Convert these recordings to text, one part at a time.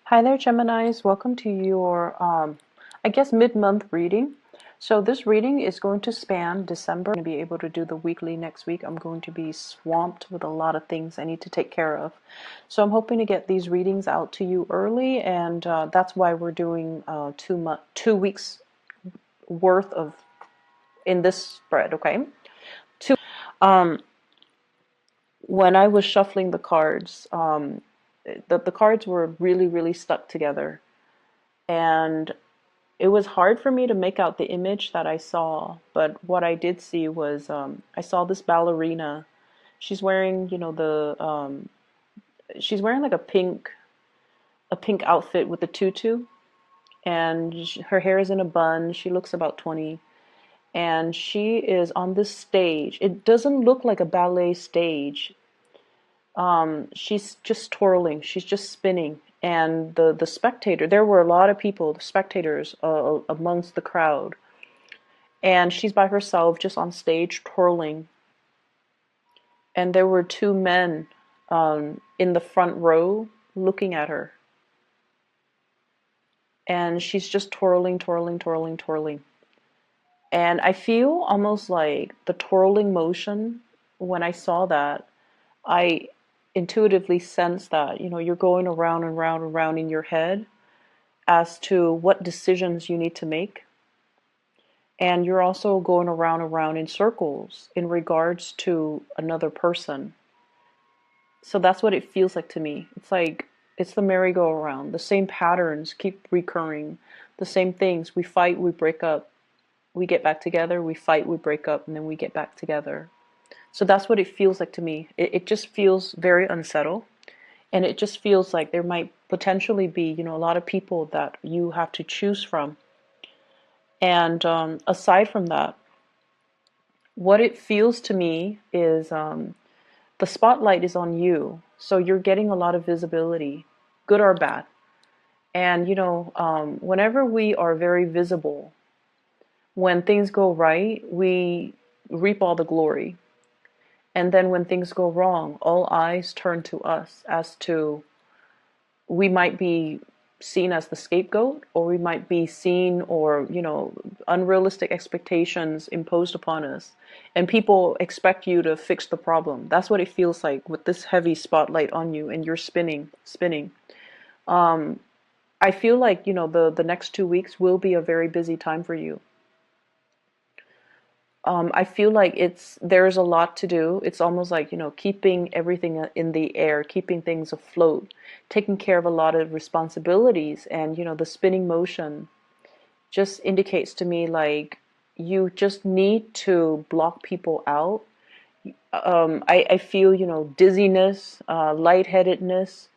Hi there, Geminis. Welcome to your, I guess, mid-month reading. So this reading is going to span December. I'm going to be able to do the weekly next week. I'm going to be swamped with a lot of things I need to take care of. So I'm hoping to get these readings out to you early, and that's why we're doing 2 weeks worth of in this spread. Okay. Um, when I was shuffling the cards, the cards were really stuck together, and it was hard for me to make out the image that I saw, but what I did see was I saw this ballerina. She's wearing, she's wearing like a pink outfit with a tutu, and her hair is in a bun. She looks about 20, and she is on this stage. It doesn't look like a ballet stage. She's just twirling. She's just spinning. And the spectator, there were a lot of people, the spectators amongst the crowd. And she's by herself, just on stage, twirling. And there were two men in the front row looking at her. And she's just twirling, twirling, twirling, twirling. And I feel almost like the twirling motion, when I saw that, I intuitively sense that, you're going around and round and round in your head as to what decisions you need to make. And you're also going around and round in circles in regards to another person. So that's what it feels like to me. It's like it's the merry-go-round. The same patterns keep recurring. The same things. We fight, we break up. We get back together, we fight, we break up, and then we get back together. So that's what it feels like to me. It just feels very unsettled. And it just feels like there might potentially be, a lot of people that you have to choose from. And aside from that, what it feels to me is the spotlight is on you. So you're getting a lot of visibility, good or bad. And, whenever we are very visible, when things go right, we reap all the glory. And then when things go wrong, all eyes turn to us as to we might be seen as the scapegoat, or we might be seen, or unrealistic expectations imposed upon us, and people expect you to fix the problem. That's what it feels like with this heavy spotlight on you, and you're spinning. I feel like the next 2 weeks will be a very busy time for you. I feel like there's a lot to do. It's almost like, keeping everything in the air, keeping things afloat, taking care of a lot of responsibilities. And, the spinning motion just indicates to me like you just need to block people out. I feel, dizziness, lightheadedness,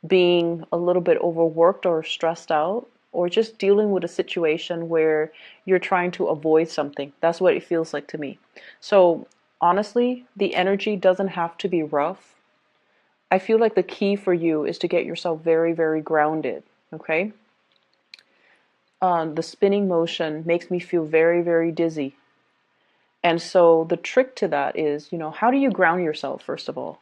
being a little bit overworked or stressed out, or just dealing with a situation where you're trying to avoid something. That's what it feels like to me. So honestly, the energy doesn't have to be rough. I feel like the key for you is to get yourself very grounded. Okay. The spinning motion makes me feel very dizzy. And so the trick to that is, how do you ground yourself, first of all?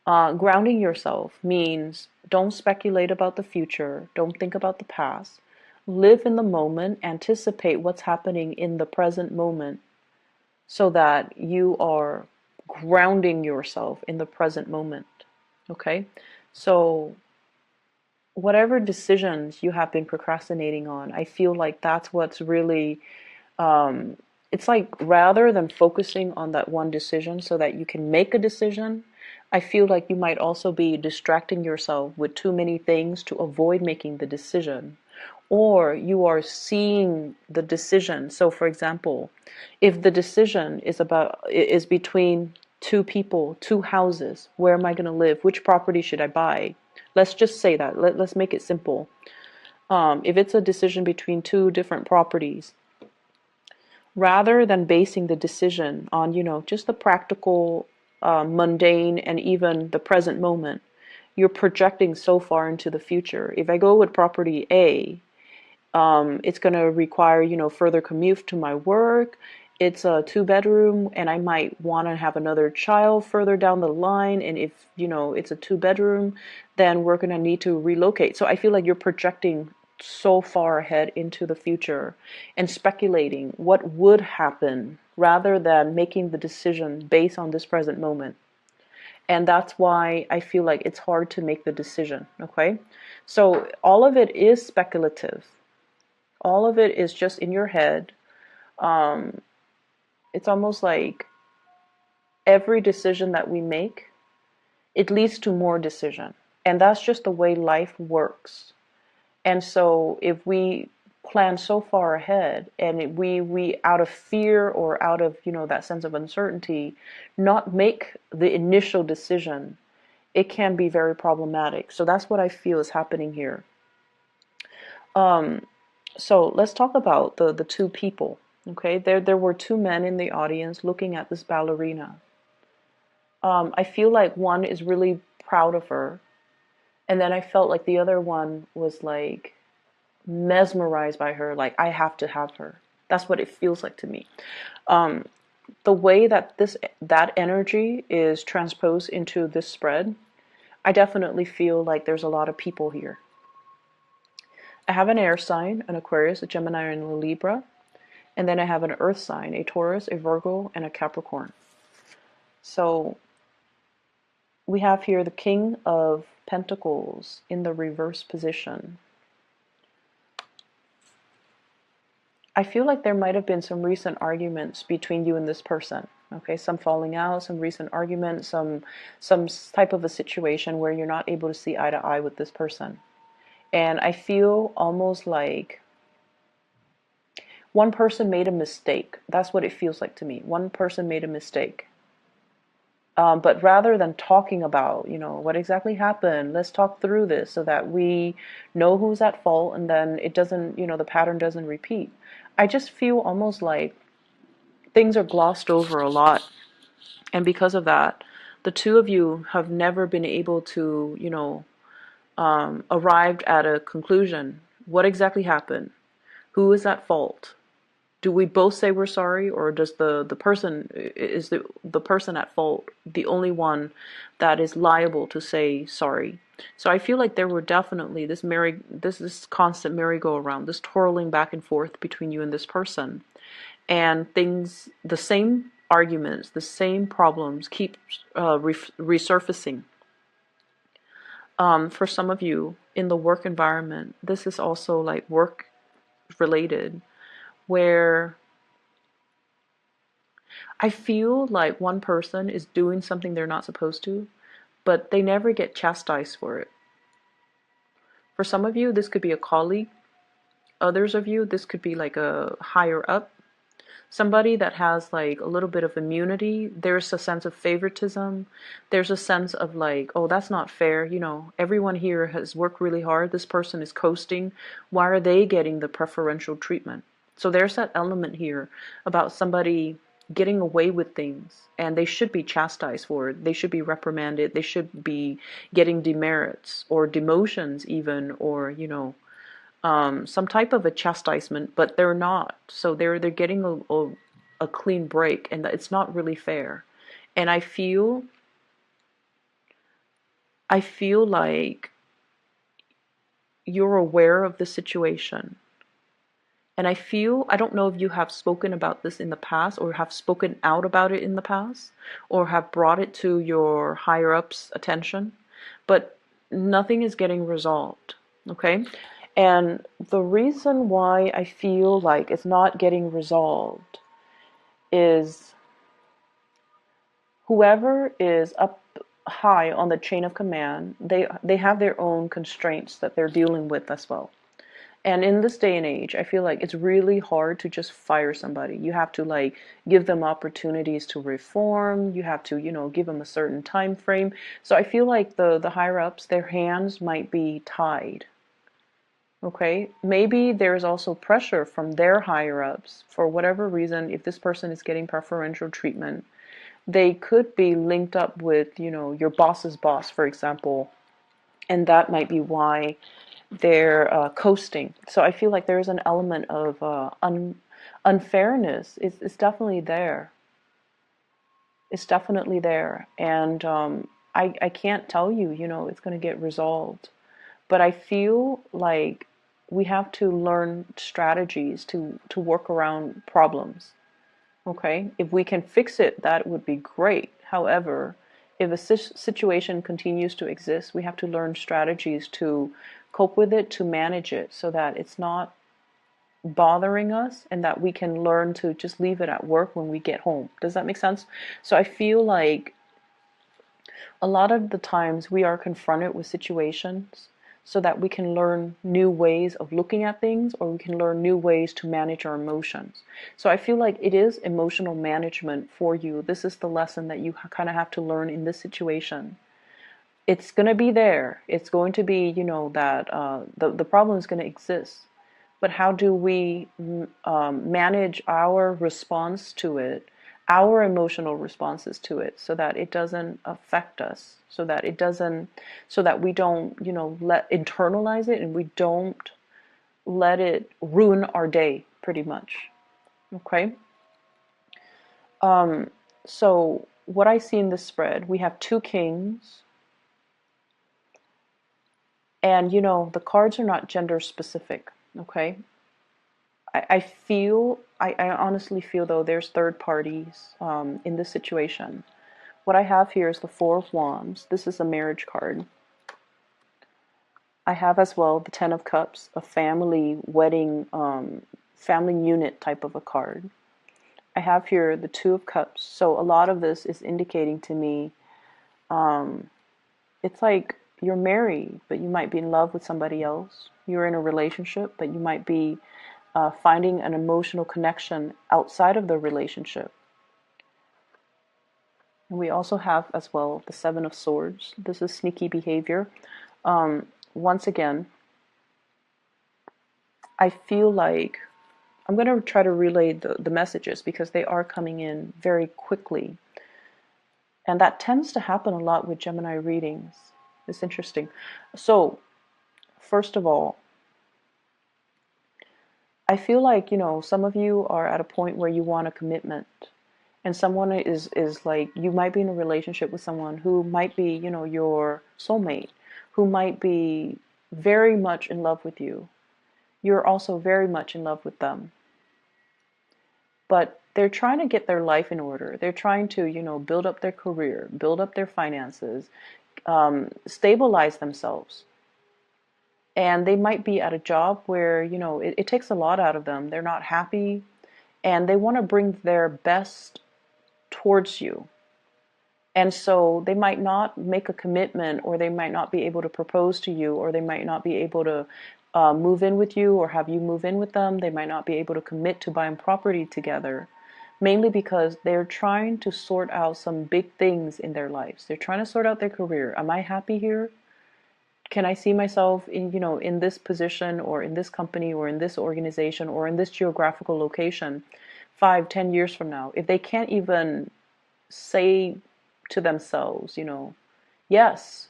Grounding yourself means don't speculate about the future, don't think about the past. Live in the moment, anticipate what's happening in the present moment so that you are grounding yourself in the present moment. Okay? So, whatever decisions you have been procrastinating on, I feel like that's what's really it's like rather than focusing on that one decision so that you can make a decision, I feel like you might also be distracting yourself with too many things to avoid making the decision. Or you are seeing the decision. So for example, if the decision is between two people, two houses, where am I going to live? Which property should I buy? Let's just say that. Let's make it simple. If it's a decision between two different properties, rather than basing the decision on, just the practical, mundane, and even the present moment, you're projecting so far into the future. If I go with property A, it's going to require, further commute to my work. it's a 2 bedroom and I might want to have another child further down the line, and if it's a 2 bedroom, then we're going to need to relocate. So I feel like you're projecting so far ahead into the future and speculating what would happen rather than making the decision based on this present moment. And that's why I feel like it's hard to make the decision. Okay, so all of it is speculative, all of it is just in your head. It's almost like every decision that we make, it leads to more decision. And that's just the way life works. And so if we plan so far ahead and we out of fear or out of, that sense of uncertainty, not make the initial decision, it can be very problematic. So that's what I feel is happening here. So let's talk about the two people. Okay, there were two men in the audience looking at this ballerina. I feel like one is really proud of her, and then I felt like the other one was like mesmerized by her, like I have to have her. That's what it feels like to me. The way that that energy is transposed into this spread, I definitely feel like there's a lot of people here. I have an air sign, an Aquarius, a Gemini, and a Libra, and then I have an earth sign, a Taurus, a Virgo, and a Capricorn. So we have here the King of Pentacles in the reverse position. I feel like there might have been some recent arguments between you and this person. Okay, some falling out, some recent arguments, some type of a situation where you're not able to see eye to eye with this person. And I feel almost like one person made a mistake. That's what it feels like to me. One person made a mistake. But rather than talking about, what exactly happened, let's talk through this so that we know who's at fault and then it doesn't, the pattern doesn't repeat. I just feel almost like things are glossed over a lot. And because of that, the two of you have never been able to, arrived at a conclusion. What exactly happened? Who is at fault? Do we both say we're sorry, or does the person, is the person at fault the only one that is liable to say sorry? So I feel like there were definitely this constant merry-go-round, this twirling back and forth between you and this person, and things, the same arguments, the same problems keep resurfacing. For some of you in the work environment, this is also like work related, where I feel like one person is doing something they're not supposed to, but they never get chastised for it. For some of you, this could be a colleague. Others of you, this could be like a higher up. Somebody that has like a little bit of immunity. There's a sense of favoritism. There's a sense of like, oh, that's not fair. Everyone here has worked really hard. This person is coasting. Why are they getting the preferential treatment? So there's that element here about somebody getting away with things, and they should be chastised for it. They should be reprimanded. They should be getting demerits or demotions even, or some type of a chastisement, but they're not. So they're getting a clean break, and it's not really fair. And I feel like you're aware of the situation. And I don't know if you have spoken about this in the past or have spoken out about it in the past or have brought it to your higher ups' attention, but nothing is getting resolved, okay? And the reason why I feel like it's not getting resolved is whoever is up high on the chain of command, they have their own constraints that they're dealing with as well. And in this day and age, I feel like it's really hard to just fire somebody. You have to like give them opportunities to reform. You have to, give them a certain time frame. So I feel like the higher ups, their hands might be tied. Okay, maybe there's also pressure from their higher ups for whatever reason. If this person is getting preferential treatment, they could be linked up with, your boss's boss, for example, and that might be why they're coasting. So I feel like there's an element of unfairness is definitely there. It's definitely there. And I can't tell you, it's going to get resolved. But I feel like we have to learn strategies to work around problems. Okay? If we can fix it, that would be great. However, if a situation continues to exist, we have to learn strategies to cope with it, to manage it, so that it's not bothering us and that we can learn to just leave it at work when we get home. Does that make sense? So I feel like a lot of the times we are confronted with situations so that we can learn new ways of looking at things, or we can learn new ways to manage our emotions. So I feel like it is emotional management for you. This is the lesson that you kind of have to learn in this situation. It's going to be there. It's going to be, that the problem is going to exist. But how do we manage our response to it, our emotional responses to it, so that it doesn't affect us, so that we don't, let internalize it, and we don't let it ruin our day, pretty much. Okay. So what I see in this spread, we have two kings, and the cards are not gender specific. Okay. I honestly feel though there's third parties in this situation. What I have here is the Four of Wands. This is a marriage card. I have as well the Ten of Cups, a family wedding, family unit type of a card. I have here the Two of Cups. So a lot of this is indicating to me, it's like you're married, but you might be in love with somebody else. You're in a relationship, but you might be finding an emotional connection outside of the relationship. And we also have as well the Seven of Swords. This is sneaky behavior. Once again, I feel like I'm going to try to relay the messages because they are coming in very quickly. And that tends to happen a lot with Gemini readings. It's interesting. So, first of all, I feel like, some of you are at a point where you want a commitment. And someone is like, you might be in a relationship with someone who might be, your soulmate, who might be very much in love with you. You're also very much in love with them. But they're trying to get their life in order. They're trying to, build up their career, build up their finances, stabilize themselves. And they might be at a job where, it takes a lot out of them. They're not happy, and they want to bring their best towards you. And so they might not make a commitment, or they might not be able to propose to you, or they might not be able to move in with you or have you move in with them. They might not be able to commit to buying property together, mainly because they're trying to sort out some big things in their lives. They're trying to sort out their career. Am I happy here? Can I see myself in, in this position, or in this company, or in this organization, or in this geographical location 5, 10 years from now? If they can't even say to themselves, yes,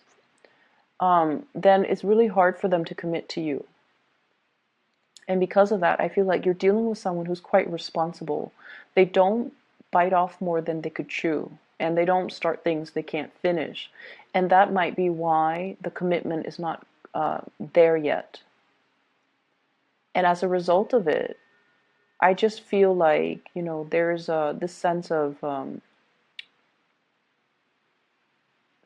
then it's really hard for them to commit to you. And because of that, I feel like you're dealing with someone who's quite responsible. They don't bite off more than they could chew, and they don't start things they can't finish. And that might be why the commitment is not there yet. And as a result of it, I just feel like, there's this sense of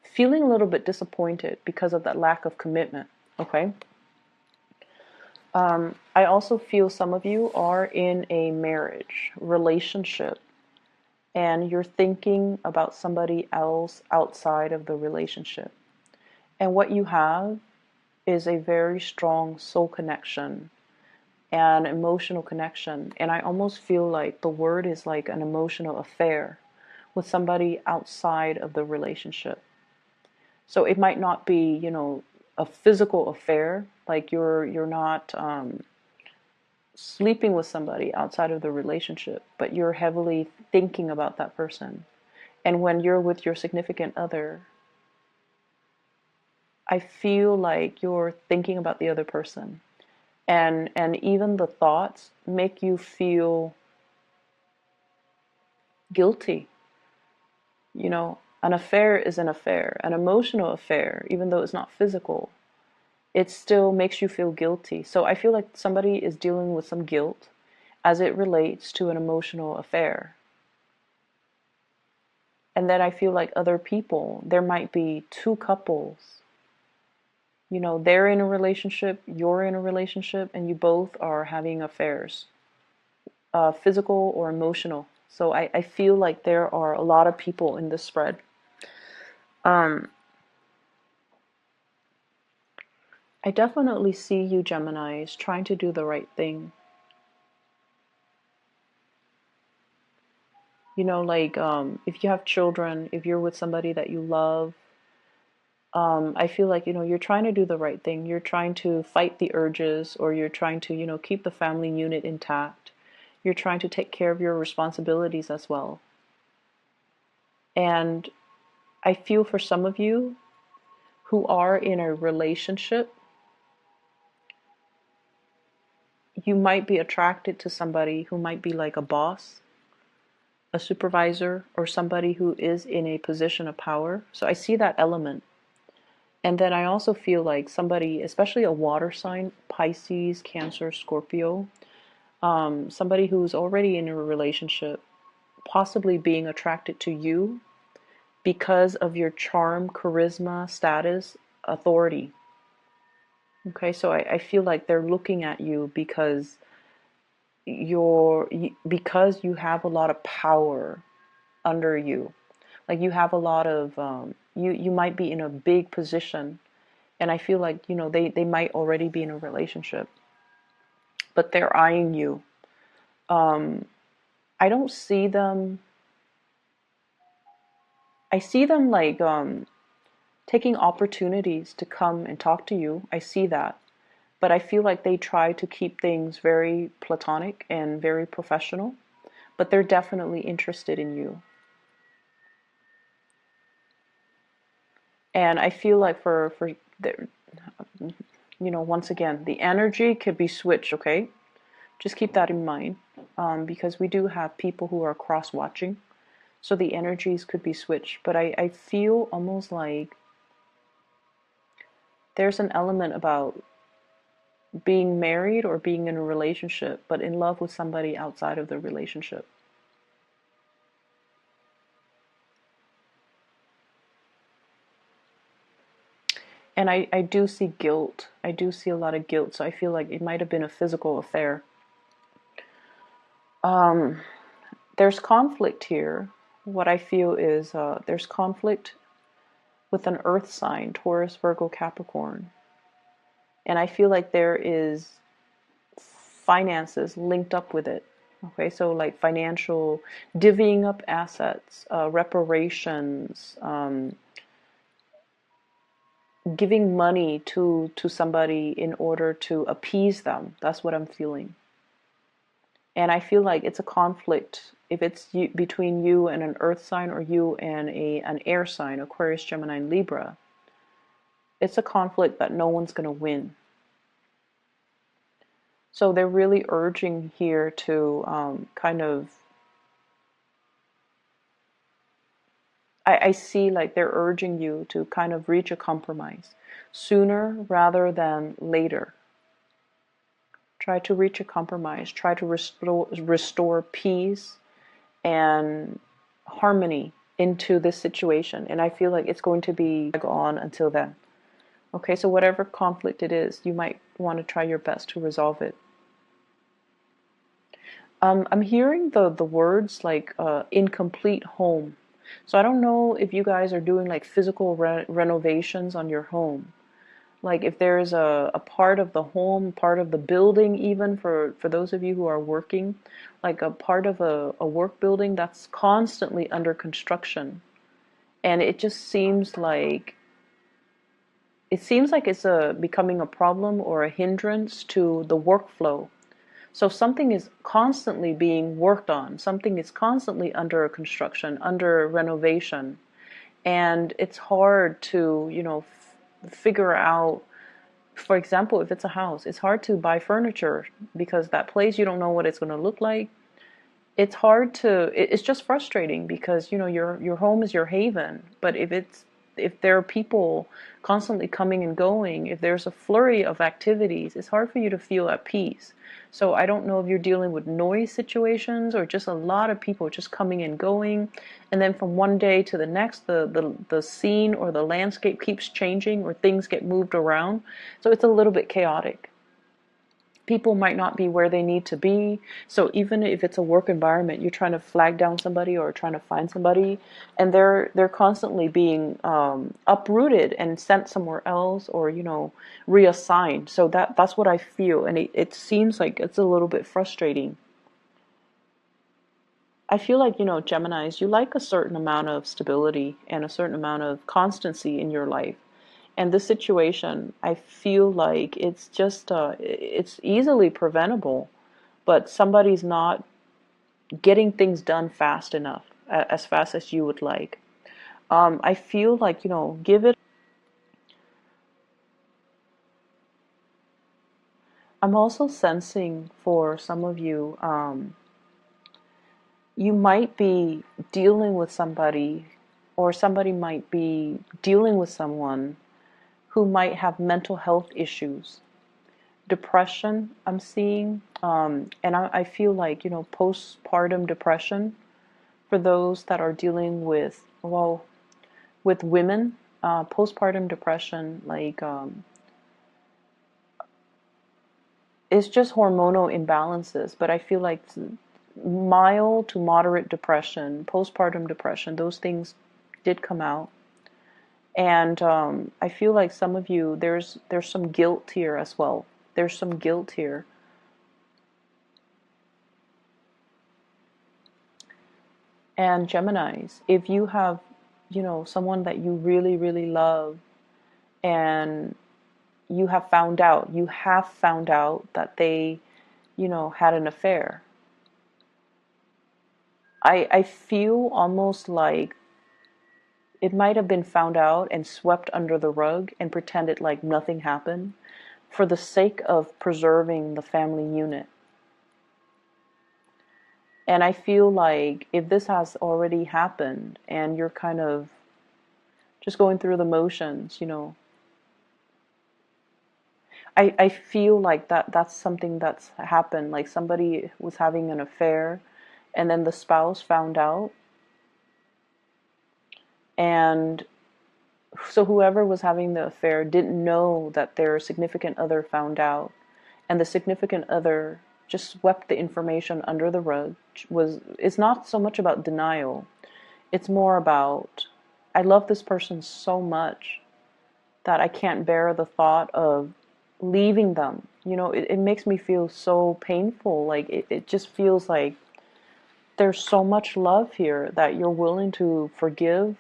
feeling a little bit disappointed because of that lack of commitment. Okay. I also feel some of you are in a marriage relationship, and you're thinking about somebody else outside of the relationship. And what you have is a very strong soul connection and emotional connection. And I almost feel like the word is like an emotional affair with somebody outside of the relationship. So it might not be, a physical affair, like you're not sleeping with somebody outside of the relationship, but you're heavily thinking about that person. And when you're with your significant other, I feel like you're thinking about the other person. And even the thoughts make you feel guilty. You know, an affair is an affair, an emotional affair, even though it's not physical, it still makes you feel guilty. So I feel like somebody is dealing with some guilt as it relates to an emotional affair. And then I feel like other people, there might be two couples, you know, they're in a relationship, you're in a relationship, and you both are having affairs, physical or emotional. So I feel like there are a lot of people in this spread. Um, I definitely see you, Geminis, trying to do the right thing. You know, like if you have children, if you're with somebody that you love, I feel like, you know, you're trying to do the right thing. You're trying to fight the urges, or you're trying to, you know, keep the family unit intact. You're trying to take care of your responsibilities as well. And I feel for some of you who are in a relationship, you might be attracted to somebody who might be like a boss, a supervisor, or somebody who is in a position of power. So I see that element. And then I also feel like somebody, especially a water sign, Pisces, Cancer, Scorpio, somebody who's already in a relationship, possibly being attracted to you because of your charm, charisma, status, authority. Okay, so I feel like they're looking at you because you have a lot of power under you. Like you have a lot of you might be in a big position, and I feel like, you know, they might already be in a relationship, but they're eyeing you. I don't see them. I see them like taking opportunities to come and talk to you. I see that, but I feel like they try to keep things very platonic and very professional. But they're definitely interested in you. And I feel like for the, you know, once again, the energy could be switched. Okay, just keep that in mind, because we do have people who are cross watching, so the energies could be switched. But I feel almost like there's an element about being married or being in a relationship, but in love with somebody outside of the relationship. And I do see guilt. I do see a lot of guilt. So I feel like it might have been a physical affair. Um, there's conflict here. What I feel is there's conflict with an earth sign, Taurus, Virgo, Capricorn. And I feel like there is finances linked up with it. Okay, so like financial, divvying up assets, reparations, giving money to somebody in order to appease them. That's what I'm feeling. And I feel like it's a conflict if it's between you and an earth sign, or you and an air sign, Aquarius, Gemini, and Libra. It's a conflict that no one's going to win. So they're really urging here to kind of, I see like they're urging you to kind of reach a compromise sooner rather than later. Try to reach a compromise. Try to restore peace and harmony into this situation. And I feel like it's going to be on until then. Okay, so whatever conflict it is, you might want to try your best to resolve it. I'm hearing the words like incomplete home. So I don't know if you guys are doing like physical renovations on your home. Like if there's a part of the home, part of the building, even for those of you who are working, like a part of a work building that's constantly under construction. And it just seems like it's becoming a problem or a hindrance to the workflow. So something is constantly being worked on, something is constantly under construction, under renovation, and it's hard to, you know, figure out. For example, if it's a house, it's hard to buy furniture because that place, you don't know what it's going to look like. it's hard to, it's just frustrating because, you know, your home is your haven, but if there are people constantly coming and going, if there's a flurry of activities, it's hard for you to feel at peace. So I don't know if you're dealing with noise situations or just a lot of people just coming and going, and then from one day to the next, the scene or the landscape keeps changing or things get moved around. So it's a little bit chaotic. People might not be where they need to be. So even if it's a work environment, you're trying to flag down somebody or trying to find somebody, and they're constantly being uprooted and sent somewhere else, or, you know, reassigned. So that's what I feel, and it seems like it's a little bit frustrating. I feel like, you know, Geminis, you like a certain amount of stability and a certain amount of constancy in your life. And this situation, I feel like it's just, it's easily preventable, but somebody's not getting things done fast enough, as fast as you would like. I feel like, you know, give it. I'm also sensing for some of you, you might be dealing with somebody, or somebody might be dealing with someone who might have mental health issues. Depression, I'm seeing, and I feel like, you know, postpartum depression for those that are dealing with, well, with women, postpartum depression, like, it's just hormonal imbalances, but I feel like mild to moderate depression, postpartum depression, those things did come out. And I feel like some of you, there's some guilt here as well. There's some guilt here. And Geminis, if you have, you know, someone that you really, really love, and you have found out that they, you know, had an affair. I feel almost like it might have been found out and swept under the rug and pretended like nothing happened for the sake of preserving the family unit. And I feel like if this has already happened and you're kind of just going through the motions, you know, I feel like that's something that's happened. Like somebody was having an affair and then the spouse found out. And so whoever was having the affair didn't know that their significant other found out. And the significant other just swept the information under the rug. It's not so much about denial. It's more about, I love this person so much that I can't bear the thought of leaving them. You know, it makes me feel so painful. Like it just feels like there's so much love here that you're willing to forgive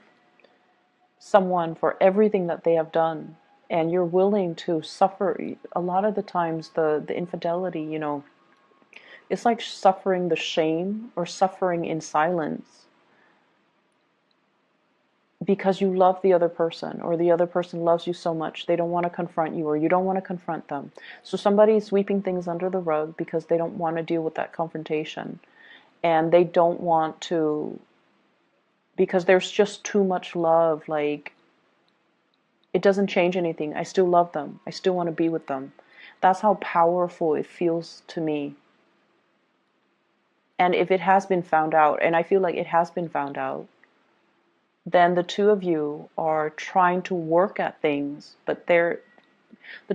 someone for everything that they have done. And you're willing to suffer. A lot of the times, the infidelity, you know, it's like suffering the shame or suffering in silence because you love the other person, or the other person loves you so much they don't want to confront you, or you don't want to confront them. So somebody's sweeping things under the rug because they don't want to deal with that confrontation, and they don't want to, because there's just too much love. Like, it doesn't change anything. I still love them. I still want to be with them. That's how powerful it feels to me. And if it has been found out, and I feel like it has been found out, then the two of you are trying to work at things, but the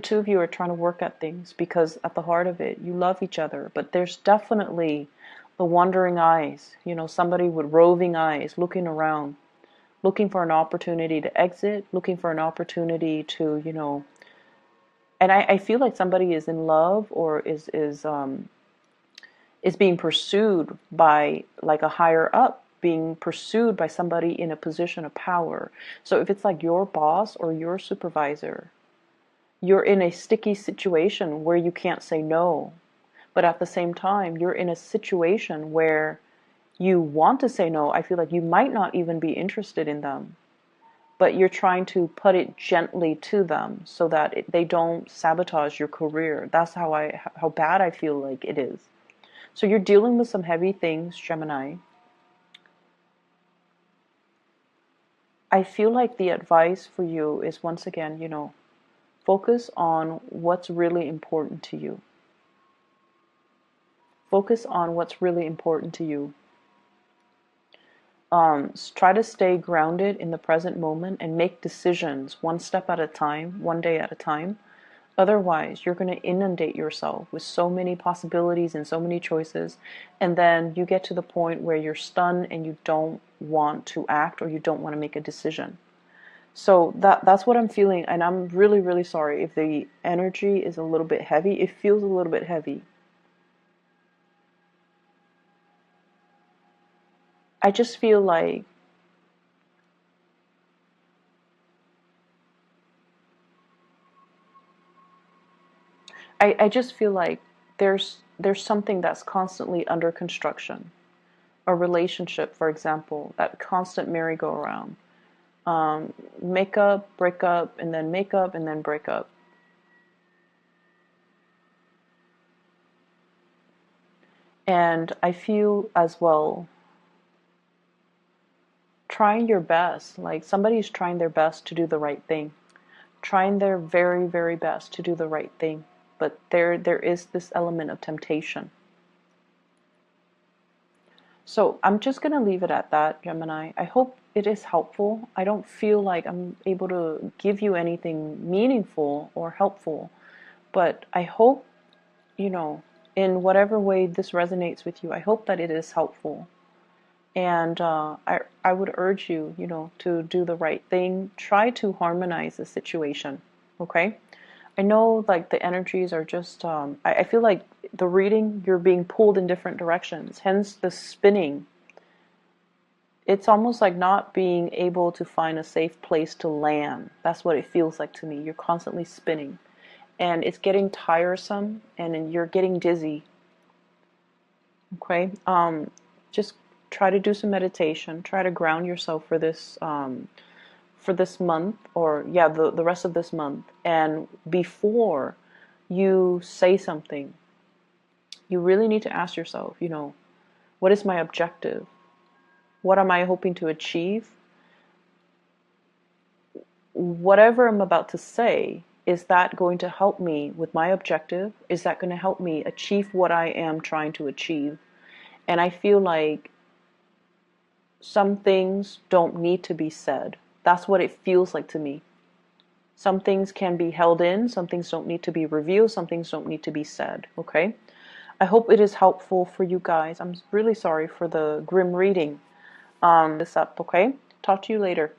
two of you are trying to work at things because at the heart of it, you love each other. But there's definitely the wandering eyes, you know, somebody with roving eyes looking around, looking for an opportunity to exit, looking for an opportunity to, you know, and I feel like somebody is in love or is being pursued by like a higher up, being pursued by somebody in a position of power. So if it's like your boss or your supervisor, you're in a sticky situation where you can't say no. But at the same time, you're in a situation where you want to say no. I feel like you might not even be interested in them, but you're trying to put it gently to them so that they don't sabotage your career. That's how bad I feel like it is. So you're dealing with some heavy things, Gemini. I feel like the advice for you is, once again, focus on what's really important to you. Focus on what's really important to you. Try to stay grounded in the present moment and make decisions one step at a time, one day at a time. Otherwise, you're going to inundate yourself with so many possibilities and so many choices, and then you get to the point where you're stunned and you don't want to act or you don't want to make a decision. So that's what I'm feeling, and I'm really, really sorry if the energy is a little bit heavy. It feels a little bit heavy. I just feel like I just feel like there's something that's constantly under construction. A relationship, for example, that constant merry-go-round. Make up, break up, and then make up, and then break up. And I feel as well, trying your best, like somebody's trying their best to do the right thing, trying their very, very best to do the right thing. But there is this element of temptation. So I'm just going to leave it at that, Gemini. I hope it is helpful. I don't feel like I'm able to give you anything meaningful or helpful, but I hope, in whatever way this resonates with you, I hope that it is helpful. And I would urge you, to do the right thing. Try to harmonize the situation, okay? I know like the energies are just, I feel like the reading, you're being pulled in different directions, hence the spinning. It's almost like not being able to find a safe place to land. That's what it feels like to me. You're constantly spinning. And it's getting tiresome and you're getting dizzy. Okay? Just try to do some meditation. Try to ground yourself for this month, or yeah, the rest of this month. And before you say something, you really need to ask yourself, what is my objective? What am I hoping to achieve? Whatever I'm about to say, is that going to help me with my objective? Is that going to help me achieve what I am trying to achieve? And I feel like some things don't need to be said. That's what it feels like to me. Some things can be held in, some things don't need to be revealed, some things don't need to be said, okay? I hope it is helpful for you guys. I'm really sorry for the grim reading. This up, okay? Talk to you later.